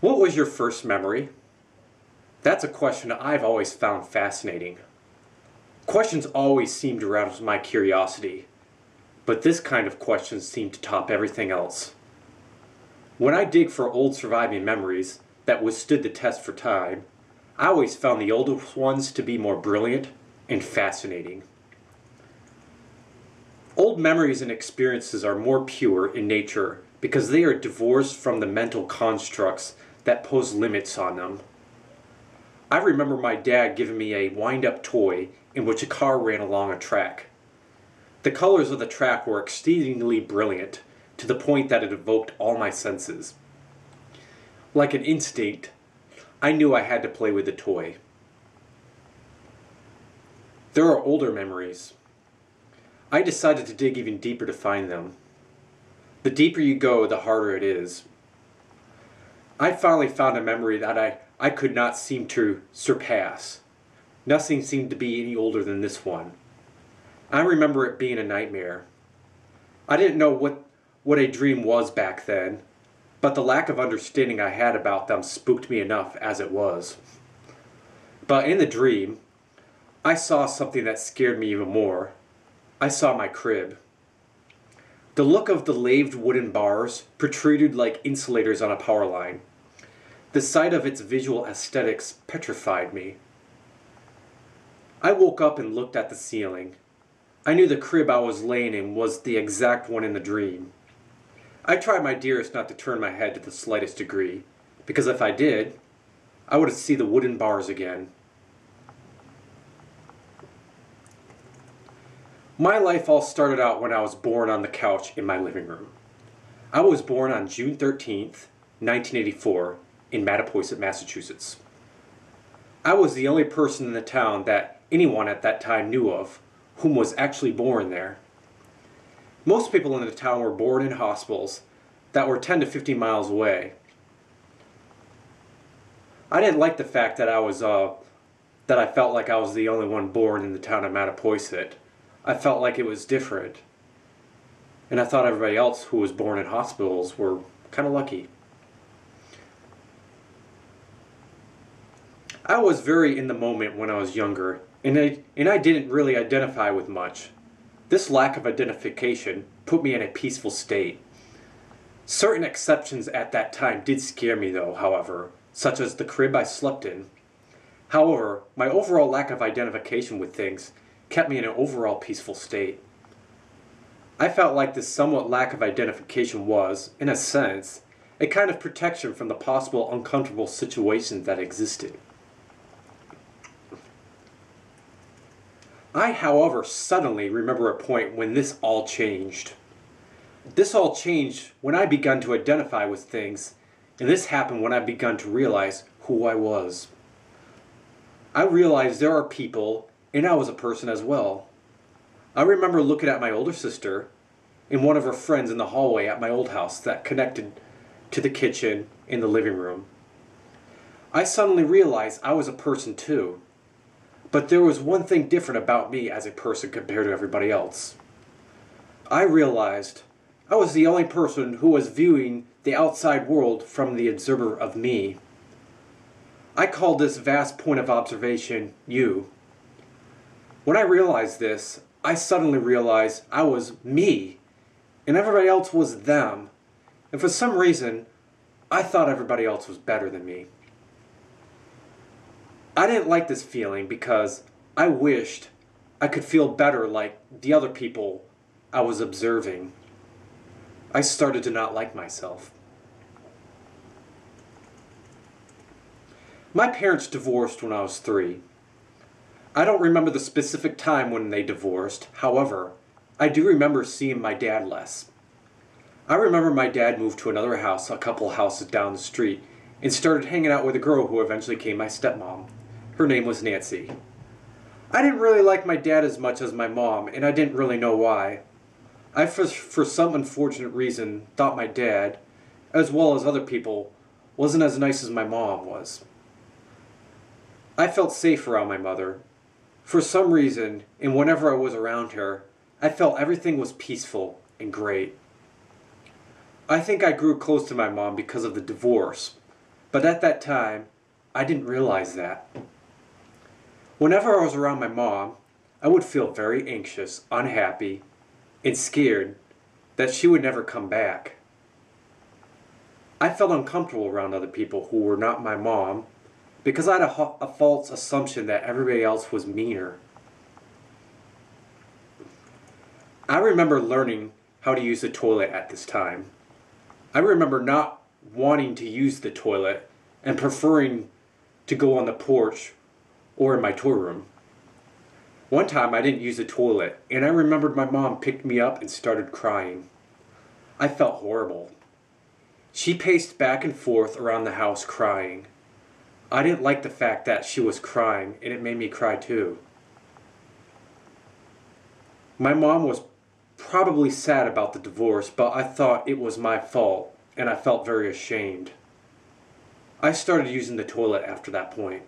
What was your first memory? That's a question I've always found fascinating. Questions always seem to rouse my curiosity, but this kind of question seemed to top everything else. When I dig for old surviving memories that withstood the test for time, I always found the older ones to be more brilliant and fascinating. Old memories and experiences are more pure in nature because they are divorced from the mental constructs that pose limits on them. I remember my dad giving me a wind-up toy in which a car ran along a track. The colors of the track were exceedingly brilliant, to the point that it evoked all my senses. Like an instinct, I knew I had to play with the toy. There are older memories. I decided to dig even deeper to find them. The deeper you go, the harder it is. I finally found a memory that I could not seem to surpass. Nothing seemed to be any older than this one. I remember it being a nightmare. I didn't know what a dream was back then, but the lack of understanding I had about them spooked me enough as it was. But in the dream, I saw something that scared me even more. I saw my crib. The look of the lathed wooden bars protruded like insulators on a power line. The sight of its visual aesthetics petrified me. I woke up and looked at the ceiling. I knew the crib I was laying in was the exact one in the dream. I tried my dearest not to turn my head to the slightest degree, because if I did, I would see the wooden bars again. My life all started out when I was born on the couch in my living room. I was born on June 13th, 1984, in Mattapoisett, Massachusetts. I was the only person in the town that anyone at that time knew of whom was actually born there. Most people in the town were born in hospitals that were 10 to 15 miles away. I didn't like the fact that I felt like I was the only one born in the town of Mattapoisett. I felt like it was different. And I thought everybody else who was born in hospitals were kind of lucky. I was very in the moment when I was younger, and I didn't really identify with much. This lack of identification put me in a peaceful state. Certain exceptions at that time did scare me though, however, such as the crib I slept in. However, my overall lack of identification with things kept me in an overall peaceful state. I felt like this somewhat lack of identification was, in a sense, a kind of protection from the possible uncomfortable situations that existed. I, however, suddenly remember a point when this all changed. This all changed when I began to identify with things, and this happened when I began to realize who I was. I realized there are people, and I was a person as well. I remember looking at my older sister and one of her friends in the hallway at my old house that connected to the kitchen and the living room. I suddenly realized I was a person too. But there was one thing different about me as a person compared to everybody else. I realized I was the only person who was viewing the outside world from the observer of me. I called this vast point of observation you. When I realized this, I suddenly realized I was me, and everybody else was them. And for some reason, I thought everybody else was better than me. I didn't like this feeling because I wished I could feel better like the other people I was observing. I started to not like myself. My parents divorced when I was 3. I don't remember the specific time when they divorced. However, I do remember seeing my dad less. I remember my dad moved to another house a couple houses down the street and started hanging out with a girl who eventually became my stepmom. Her name was Nancy. I didn't really like my dad as much as my mom, and I didn't really know why. I, for some unfortunate reason, thought my dad, as well as other people, wasn't as nice as my mom was. I felt safe around my mother. For some reason, and whenever I was around her, I felt everything was peaceful and great. I think I grew close to my mom because of the divorce, But at that time, I didn't realize that. Whenever I was around my mom, I would feel very anxious, unhappy, and scared that she would never come back. I felt uncomfortable around other people who were not my mom because I had a false assumption that everybody else was meaner. I remember learning how to use the toilet at this time. I remember not wanting to use the toilet and preferring to go on the porch or in my toy room. One time I didn't use the toilet and I remembered my mom picked me up and started crying. I felt horrible. She paced back and forth around the house crying. I didn't like the fact that she was crying and it made me cry too. My mom was probably sad about the divorce, but I thought it was my fault and I felt very ashamed. I started using the toilet after that point.